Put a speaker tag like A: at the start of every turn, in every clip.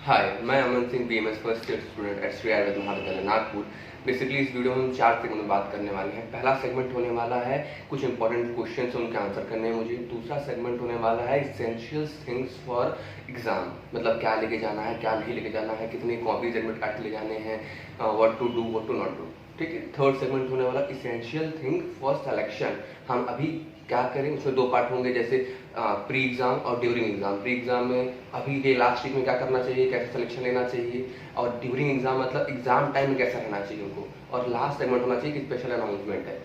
A: हाय, मैं Aman Singh BMS first year student at Shri Ayurved Mahavidyalaya Nagpur. Basically इस video में हम 4 सेगमेंट में बात करने वाले हैं। पहला सेगमेंट होने वाला है कुछ इंपॉर्टेंट क्वेश्चंस उनके आंसर करने हैं मुझे। दूसरा सेगमेंट होने वाला है इसेंशियल थिंग्स फॉर एग्जाम, मतलब क्या लेके जाना है, क्या नहीं लेके जाना है, कितनी कॉपीज एडमिट कार्ड ले जाने हैं, what to do what to not do. ठीक है। थर्ड सेगमेंट होने वाला इसेंशियल थिंग फॉर सिलेक्शन। हम अभी क्या करें, उसमें 2 पार्ट होंगे, जैसे प्री एग्जाम और ड्यूरिंग एग्जाम। प्री एग्जाम में अभी के लास्ट वीक में क्या करना चाहिए, कैसे सिलेक्शन लेना चाहिए, और ड्यूरिंग एग्जाम मतलब एग्जाम टाइम में कैसा रहना चाहिए उनको, और लास्ट सेगमेंट होना चाहिए कि स्पेशल अनाउंसमेंट है।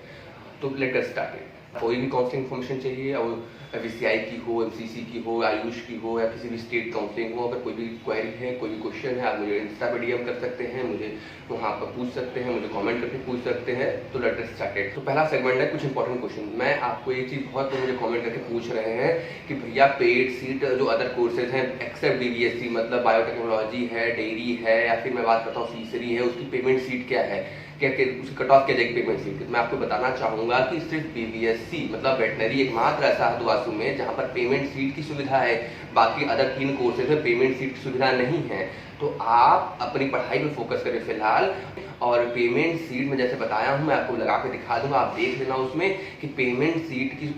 A: तो लेट अस स्टार्ट। कोई भी काउंसलिंग इन्फॉर्मेशन चाहिए, और वीसीआई की हो, एमसीसी की हो, आयुष की हो, या किसी भी स्टेट काउंसलिंग हो, अगर कोई भी क्वेरी है, कोई भी क्वेश्चन है, आप मुझे इंस्टा पे डीएम कर सकते हैं, मुझे वहाँ पर पूछ सकते हैं, मुझे कमेंट करके पूछ सकते हैं। तो लेट अस स्टार्ट। तो पहला सेगमेंट है कुछ इंपॉर्टेंट क्वेश्चन। मैं आपको एक चीज़, बहुत लोग मुझे कमेंट करके पूछ रहे हैं कि भैया पेड सीट जो अदर कोर्सेज हैं एक्सेप्ट डीवीएससी, मतलब बायोटेक्नोलॉजी है, डेयरी है, या फिर मैं बात करता हूँ फीसरी है, उसकी पेमेंट सीट क्या है, क्या उसकी कट ऑफ क्या जाएगी पेमेंट सीट। मैं आपको बताना चाहूंगा कि सिर्फ बीबीएससी मतलब वेटनरी एकमात्र ऐसा है दुआसू में जहां पर पेमेंट सीट की सुविधा है। बाकी अदर 3 कोर्सेज में पेमेंट सीट की सुविधा नहीं है। तो आप अपनी पढ़ाई पे फोकस करें फिलहाल, और पेमेंट सीट में जैसे बताया हूं, मैं आपको लगा के दिखा दूंगा, आप देख लेना उसमें कि पेमेंट सीट की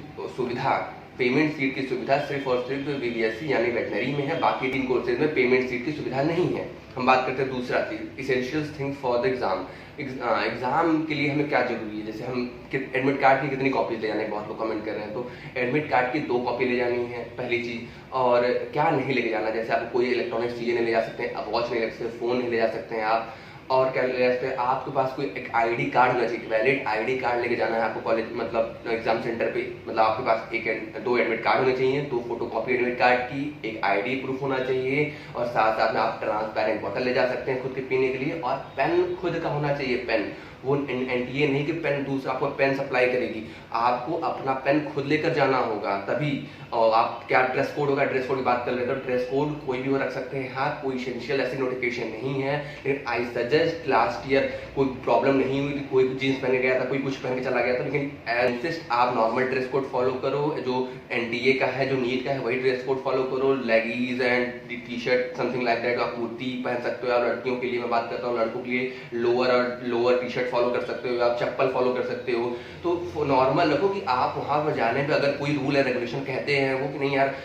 A: सुविधा सिर्फ और सिर्फ बीबीएससी यानी वेटनरी में है। बाकी 3 कोर्सेज में पेमेंट सीट की सुविधा नहीं है। हम बात करते हैं दूसरा चीज, essential things for the exam. Exam के लिए हमें क्या जरूरी है, जैसे हम एडमिट कार्ड की कितनी कॉपीज ले जाने, बहुत लोग कमेंट कर रहे हैं। तो एडमिट कार्ड की 2 कॉपी ले जानी है पहली चीज। और क्या नहीं लेके जाना, जैसे आप कोई इलेक्ट्रॉनिक्स चीजें नहीं ले जा सकते, आप वॉच नहीं ले सकते, फोन नहीं ले जा सकते हैं आप। और क्या ले सकते हैं, आपके पास कोई एक आईडी कार्ड होना चाहिए, वैलिड आईडी कार्ड लेके जाना है आपको कॉलेज, मतलब एग्जाम सेंटर पे। मतलब आपके पास 2 एडमिट कार्ड होने चाहिए, 2 फोटोकॉपी एडमिट कार्ड की, एक आईडी प्रूफ होना चाहिए, और साथ साथ में आप ट्रांसपेरेंट बोतल ले जा सकते हैं खुद के पीने के लिए, और पेन खुद का होना चाहिए। पेन वो एनटीए नहीं कि पेन दूसरा आपको पेन सप्लाई करेगी, आपको अपना पेन खुद लेकर जाना होगा तभी। और आप क्या ड्रेस कोड होगा, ड्रेस कोड की बात कर लेते हो, ड्रेस कोड कोई भी वो रख सकते हैं। हाँ, कोई इसेंशियल ऐसी नोटिफिकेशन नहीं है, लेकिन आई सजेस्ट लास्ट ईयर कोई प्रॉब्लम नहीं हुई थी, कोई जींस पहन के गया था, कोई कुछ पहन के चला गया था, लेकिन इंसिस्ट आप नॉर्मल ड्रेस कोड फॉलो करो, जो एनटीए का है, जो नीट का है, वही ड्रेस कोड फॉलो करो। Leggings and T shirt something like that, आप कुर्ती पहन सकते हो। और लड़कियों के लिए मैं बात करता हूँ, लड़कों के लिए लोअर टी शर्ट फॉलो कर सकते हो, आप चप्पल फॉलो कर सकते हो। तो नॉर्मल रखो कि आप वहां पर जाने पे अगर कोई रूल है रेगुलेशन कहते हैं वो कि नहीं यार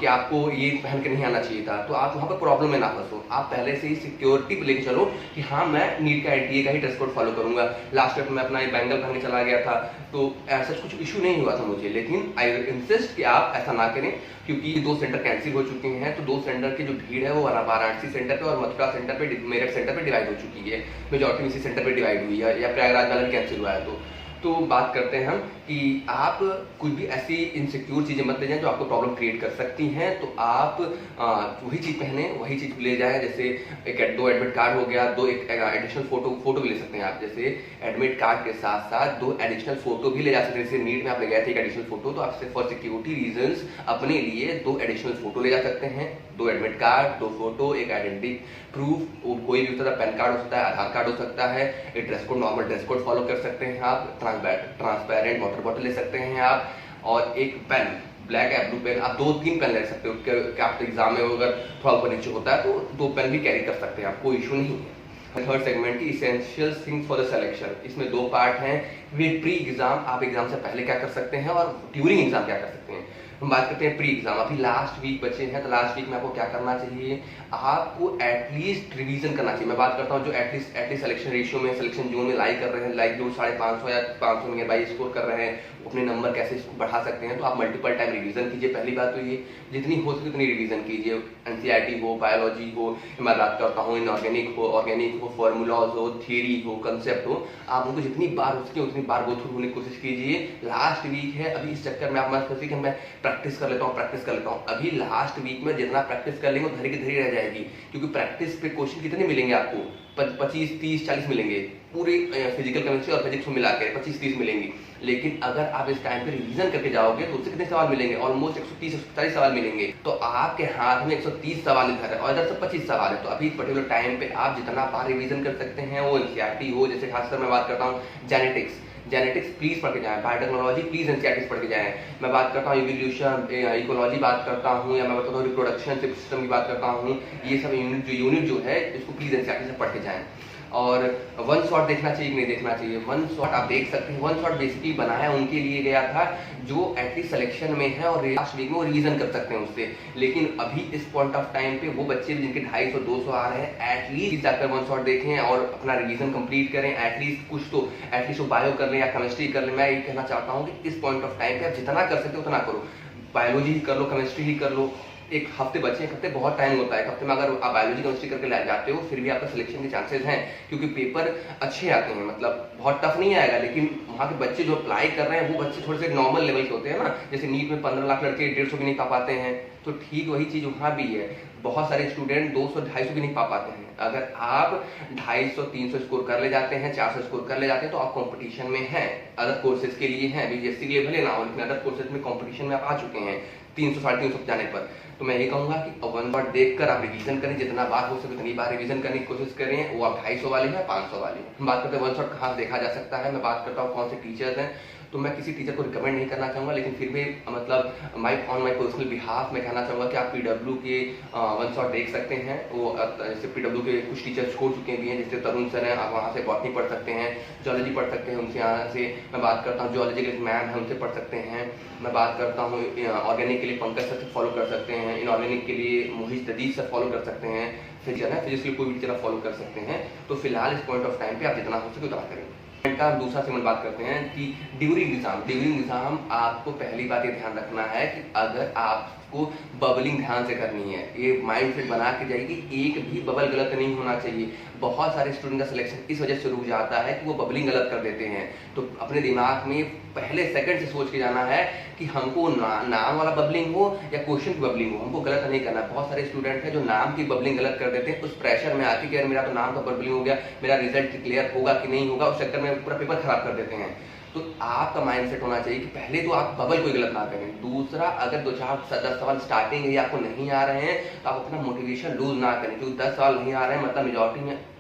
A: कि आपको ये पहन के नहीं आना चाहिए था, तो आप वहां पर प्रॉब्लम में ना फंसो। आप पहले से ही सिक्योरिटी पे लेके चलो कि हाँ, मैं नीट का एनटीए का ही ड्रेस कोड फॉलो करूंगा। लास्ट ईयर मैं अपना एक बैंगल पहन के चला गया था, तो ऐसा कुछ इशू नहीं हुआ था मुझे। लेकिन आई इंसिस्ट कि आप ऐसा ना करें, क्योंकि 2 सेंटर कैंसिल हो चुके हैं। तो 2 सेंटर की जो भीड़ है वो वाराणसी सेंटर पे और मथुरा सेंटर पे, मेरठ सेंटर पे डिवाइड हो चुकी है। मेजॉरिटी इसी सेंटर पे डिवाइड हुई है, या प्रयागराज वाला भी कैंसिल हुआ है। तो बात करते हैं हम कि आप कुछ भी ऐसी इनसिक्योर चीजें मत ले जाएं जो आपको प्रॉब्लम क्रिएट कर सकती हैं। तो आप वही चीज पहने, वही चीज ले जाएं, जैसे 2 एडमिट कार्ड हो गया, 2 एक एडिशनल फोटो भी ले सकते हैं आप। जैसे एडमिट कार्ड के साथ साथ 2 एडिशनल फोटो भी ले जा सकते हैं। जैसे नीट में आप ले गए थे एक एडिशनल फोटो, तो आप फॉर सिक्योरिटी रीजंस अपने लिए 2 एडिशनल फोटो ले जा सकते हैं। 2 एडमिट कार्ड, 2 फोटो, एक आइडेंटिटी प्रूफ, कोई भी हो सकता है, पैन कार्ड हो सकता है, आधार कार्ड हो सकता है, एक dress code, normal dress code follow कर सकते हैं आप, ट्रांसपेरेंट वाटर बॉटल ले सकते हैं आप, और एक पेन, ब्लैक या ब्लू पेन, आप 2-3 पेन ले सकते हो। क्या आपके एग्जाम में अगर थोड़ा ऊपर नीचे होता है तो 2 पेन भी कैरी कर सकते हैं आप, कोई इशू नहीं है। थर्ड सेगमेंट की essential things for the selection, इसमें 2 पार्ट हैं। प्री एग्जाम, आप एग्जाम से पहले क्या कर सकते हैं, और ड्यूरिंग एग्जाम क्या कर सकते हैं। हम बात करते हैं प्री एग्जाम। अभी लास्ट वीक बचे हैं, तो लास्ट वीक में आपको क्या करना चाहिए, आपको एटलीस्ट रिवीजन करना चाहिए। मैं बात करता हूँ जो एटलीस्ट सिलेक्शन रेशियो में, सिलेक्शन जोन में लाइक कर रहे हैं, लाइक जो 550 या 500 में बाई स्कोर कर रहे हैं, अपने नंबर कैसे इसको बढ़ा सकते हैं। तो आप मल्टीपल टाइम रिवीजन कीजिए। पहली बात तो ये, जितनी हो सके उतनी रिवीजन कीजिए। एनसीईआरटी हो, बायोलॉजी हो, मैं बात करता हूँ इनऑर्गेनिक हो, फॉर्मूलाज हो, थियरी हो, कंसेप्ट हो, आप उनको जितनी बार हो सके उतनी बार गो थ्रू होने की कोशिश कीजिए। लास्ट वीक है, अभी इस चक्कर में आप मत फंसिए कि मैं प्रैक्टिस कर लेता हूँ। अभी लास्ट वीक में जितना प्रैक्टिस कर लेंगे धरी की धरी रह जाएगी, क्योंकि प्रैक्टिस पे क्वेश्चन कितने मिलेंगे आपको, 25, 30, 40 मिलेंगे पूरे फिजिकल केमिस्ट्री और फिजिक्स में मिला के 25-30 मिलेंगी। लेकिन अगर आप इस टाइम पे रिवीजन करके जाओगे तो उससे कितने सवाल मिलेंगे, ऑलमोस्ट 130-140 सवाल मिलेंगे। तो आपके हाथ में 130 सवाल इधर है और इधर से 25 सवाल है। तो अभी पर्टिकुलर टाइम पे आप जितना बार रिवीजन कर सकते हैं, वो एनसीईआरटी हो, जैसे खासकर मैं बात करता हूँ जेनेटिक्स, जेनेटिक्स प्लीज पढ़ के जाएं, बायोटेक्नोलॉजी प्लीज एनसीईआरटी पढ़ के जाएं। मैं बात करता हूँ इवोल्यूशन, इकोलॉजी बात करता हूँ, या मैं बताता हूँ रिप्रोडक्शन सिस्टम की बात करता हूँ, ये सब यूनिट जो है इसको प्लीज एनसीईआरटी से पढ़ के जाएं। और वन शॉट देखना चाहिए कि नहीं देखना चाहिए, वन शॉट आप देख सकते हैं। वन शॉट बेसिकली बनाया उनके लिए गया था जो एटलीस्ट सिलेक्शन में है और लास्ट वीक में वो रिवीजन कर सकते हैं उससे। लेकिन अभी इस पॉइंट ऑफ टाइम पे वो बच्चे जिनके 250-200 आ रहे हैं, एटलीस्ट जाकर वन शॉट देखें और अपना रिवीजन कंप्लीट करें। एटलीस्ट कुछ तो एटलीस्ट वो बायो कर लें या केमिस्ट्री कर लें। मैं ये कहना चाहता हूँ कि इस पॉइंट ऑफ टाइम पे आप जितना कर सकते हो उतना करो। बायोलॉजी ही कर लो, केमिस्ट्री ही कर लो। एक हफ्ते बचे, एक हफ्ते बहुत टाइम होता है। एक हफ्ते में अगर आप बायोलॉजी केमिस्ट्री करके ले जाते हो फिर भी आपका सिलेक्शन के चांसेस हैं, क्योंकि पेपर अच्छे आते हैं। मतलब बहुत टफ नहीं आएगा, लेकिन वहाँ के बच्चे जो अप्लाई कर रहे हैं वो बच्चे थोड़े से नॉर्मल लेवल के होते हैं ना। जैसे नीट में 15 लाख लड़के 150 भी नहीं पा पाते हैं, तो ठीक वही चीज़ वहाँ भी है। बहुत सारे स्टूडेंट 200-250 भी नहीं पा पाते हैं। अगर आप 250-300 स्कोर कर ले जाते हैं, 400 स्कोर कर ले जाते हैं, तो आप कंपटीशन में हैं। अदर कोर्सेज के लिए हैं, बीएससी के लिए भले ना हो, लेकिन अदर कोर्सेज में कंपटीशन में आप आ चुके हैं 300-350 जाने पर। तो मैं ये कहूँगा कि वन शॉट देखकर आप रिवीजन करें, जितना बार हो सके उतनी बार रिवीजन करने की कोशिश करें। वो आप 250 वाले हैं, 500 वाले। हम बात करते हैं वन शॉट कहाँ देखा जा सकता है। मैं बात करता हूँ कौन से टीचर्स हैं, तो मैं किसी टीचर को रिकमेंड नहीं करना चाहूँगा, लेकिन फिर भी मतलब ऑन माई पर्सनल बिहाफ मैं कहना चाहूँगा कि आप पीडब्ल्यू के वन शॉट देख सकते हैं। वो जैसे पीडब्ल्यू के कुछ टीचर्स छोड़ चुके भी हैं, जैसे तरुण सर हैं, आप वहाँ से बॉटनी पढ़ सकते हैं, जोलॉजी पढ़ सकते हैं उनसे। यहाँ से मैं बात करता हूँ जोलॉजी के मैम हैं, उनसे पढ़ सकते हैं। मैं बात करता हूँ ऑर्गेनिक के लिए पंकज सर से फॉलो कर सकते हैं, इनऑर्गेनिक के लिए मोहित तदीज से फॉलो कर सकते हैं। फिजिक्स है, फिजिक्स के लिए कोई भी टीचर फॉलो कर सकते हैं। तो फिलहाल इस पॉइंट ऑफ टाइम पे आप जितना हो सके उतना करें। का दूसरा सेगमेंट बात करते हैं कि ड्यूरिंग एग्जाम आपको पहली बात ये ध्यान रखना है कि अगर आपको बबलिंग ध्यान से करनी है, ये माइंड सेट बना के जाएगी, एक भी बबल गलत नहीं होना चाहिए। बहुत सारे स्टूडेंट का सिलेक्शन इस वजह से रुक जाता है कि वो बबलिंग गलत कर देते हैं। तो अपने दिमाग में पहले सेकंड से सोच के जाना है कि हमको नाम वाला बबलिंग हो या क्वेश्चन की बबलिंग हो, हमको गलत नहीं करना। बहुत सारे स्टूडेंट हैं जो नाम की बबलिंग गलत कर देते हैं, उस प्रेशर में आके कि यार मेरा तो नाम का बबलिंग हो गया, मेरा रिजल्ट क्लियर होगा कि नहीं होगा, उस चक्कर में पूरा पेपर खराब कर देते हैं। तो आपका माइंडसेट होना चाहिए कि पहले तो आप बबल कोई गलत ना करें। दूसरा, अगर 2-4-10 सवाल स्टार्टिंग है आपको नहीं आ रहे हैं तो आप अपना मोटिवेशन लूज ना करें, क्योंकि 10 सवाल नहीं आ रहे हैं मतलब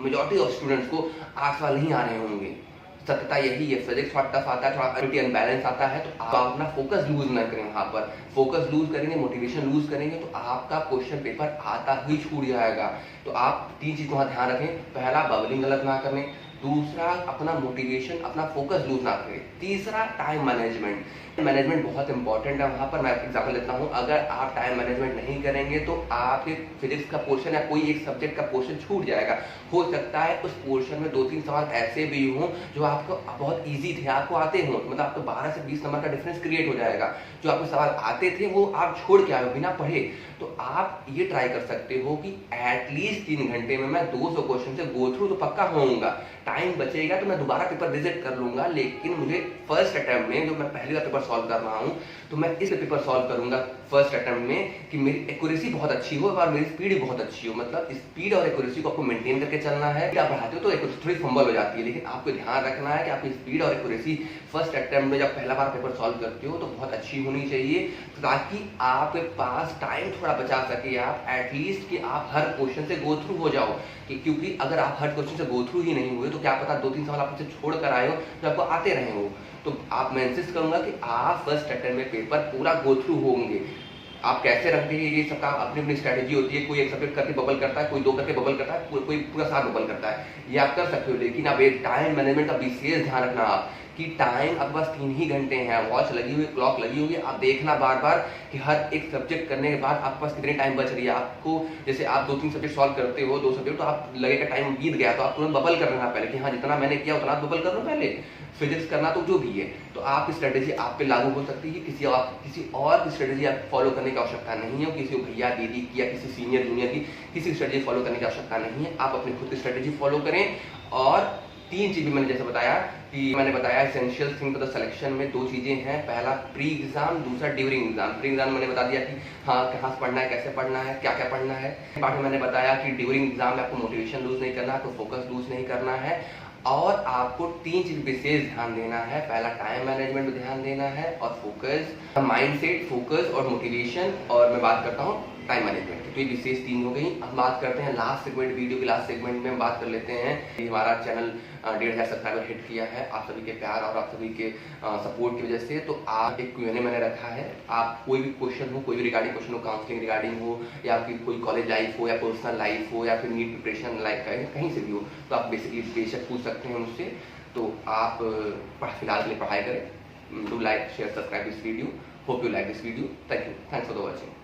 A: मेजॉरिटी ऑफ स्टूडेंट्स को 8 सवाल नहीं आ रहे होंगे। सत्यता यही है, फिजिक्स थोड़ा टफ आता है, थोड़ा एक्टिविटी अनबैलेंस आता है, तो आप अपना फोकस लूज ना करें। वहाँ पर फोकस लूज करेंगे, मोटिवेशन लूज करेंगे तो आपका क्वेश्चन पेपर आता ही छूट जाएगा। तो आप 3 चीज वहाँ ध्यान रखें। पहला, बबलिंग गलत ना करें। दूसरा, अपना मोटिवेशन, अपना फोकस लूज ना करें। तीसरा, टाइम मैनेजमेंट बहुत इंपॉर्टेंट है। वहाँ पर मैं एग्जाम्पल देता हूँ, अगर आप टाइम मैनेजमेंट नहीं करेंगे तो आपके फिजिक्स का पोर्शन या कोई एक सब्जेक्ट का पोर्शन छूट जाएगा। हो सकता है उस पोर्शन में 2-3 सवाल ऐसे भी हों जो आपको बहुत ईजी थे, आपको आते हों, मतलब आपको 12 से 20 नंबर का डिफरेंस क्रिएट हो जाएगा। जो आपको सवाल आते थे वो आप छोड़ के आए हो बिना पढ़े। तो आप ये ट्राई कर सकते हो कि एटलीस्ट 3 घंटे में मैं 200 क्वेश्चन से गो थ्रू तो पक्का होऊंगा। टाइम बचेगा तो मैं दोबारा पेपर विजिट कर लूंगा, लेकिन मुझे फर्स्ट अटेम्प्ट में, जो मैं पहली बार पेपर सॉल्व कर रहा हूँ, तो मैं इस पेपर सॉल्व करूंगा फर्स्ट अटेम्प्ट में कि मेरी एक्यूरेसी बहुत अच्छी हो और मेरी स्पीड बहुत अच्छी हो। मतलब स्पीड और एक्यूरेसी को आपको मेंटेन करके चलना है। आप बढ़ाते हो तो थोड़ी फंबल हो जाती है, लेकिन आपको ध्यान रखना है कि आपकी स्पीड और एक्यूरेसी फर्स्ट अटेम्प्ट में जब पहला बार पेपर सॉल्व करते हो तो बहुत अच्छी होनी चाहिए, ताकि आपके पास टाइम थोड़ा बचा सके आप एटलीस्ट कि आप हर क्वेश्चन से गो थ्रू हो जाओ। क्योंकि अगर आप हर क्वेश्चन से गो थ्रू ही नहीं हुए तो क्या पता 2-3 सवाल आप छोड़ कर आए हो तो आपको आते रहे हो। तो आप मैं इंसिस्ट करूंगा कि आप फर्स्ट अटेम्प्ट में पेपर पूरा गो थ्रू होंगे। आप कैसे रखते हैं ये सबका अपनी अपनी स्ट्रैटेजी होती है। कोई एक सब्जेक्ट करके बबल करता है, कोई 2 करके बबल करता है, कोई पूरा साथ बबल करता है। ये आप कर सकते हो, लेकिन अब एक टाइम मैनेजमेंट का विशेष ध्यान रखना आप कि टाइम आपके पास 3 ही घंटे हैं। वॉच लगी हुई, क्लॉक लगी हुई, आप देखना बार बार कि हर एक सब्जेक्ट करने के बाद आपके पास कितने टाइम बच रही है। आपको जैसे आप 2-3 सब्जेक्ट सॉल्व करते हो, 2 सब्जेक्ट, तो आप लगेगा टाइम बीत गया तो आप तुरंत बबल कर लेना पहले कि हाँ जितना मैंने किया उतना बबल कर लो पहले। फिजिक्स करना तो जो भी है, तो आपकी स्ट्रेटेजी आप पे लागू हो सकती है। किसी और की स्ट्रेटेजी आप फॉलो करने की आवश्यकता नहीं है, किसी भैया दीदी की या किसी सीनियर जूनियर की किसी स्ट्रेटेजी फॉलो करने की आवश्यकता नहीं है। आप अपनी खुद की स्ट्रेटेजी फॉलो करें। और 3 चीज भी मैंने जैसे बताया कि मैंने बताया essential thing for the selection में 2 चीजें हैं। पहला प्री एग्जाम, दूसरा ड्यूरिंग एग्जाम। प्री एग्जाम मैंने बता दिया कि हाँ कहाँ से पढ़ना है, कैसे पढ़ना है, क्या क्या पढ़ना है। पार्ट में मैंने बताया कि ड्यूरिंग एग्जाम में आपको मोटिवेशन लूज नहीं करना है, आपको फोकस लूज नहीं करना है, और आपको 3 चीज विशेष ध्यान देना है। पहला, टाइम मैनेजमेंट पे ध्यान देना है, और फोकस, माइंडसेट, फोकस और मोटिवेशन। और मैं बात करता हूँ टाइम मैनेजमेंट की। तो ये विशेष 3 हो गई। हम बात करते हैं लास्ट सेगमेंट, वीडियो के लास्ट सेगमेंट में हम बात कर लेते हैं कि हमारा चैनल 1500 सब्सक्राइबर हिट किया है आप सभी के प्यार और आप सभी के सपोर्ट की वजह से। तो आप एक Q&A मैंने रखा है, आप कोई भी क्वेश्चन हो, कोई भी रिगार्डिंग क्वेश्चन हो, काउंसलिंग रिगार्डिंग हो या आपकी कोई कॉलेज लाइफ हो या पर्सनल लाइफ हो या फिर नीट प्रिपरेशन लाइफ का कहीं से भी हो, तो आप बेसिकली बेशक पूछ सकते हैं मुझसे। तो आप फिलहाल के लिए पढ़ाई करें। Do like share subscribe this video, hope you like this video. Thank you, thanks for the watching.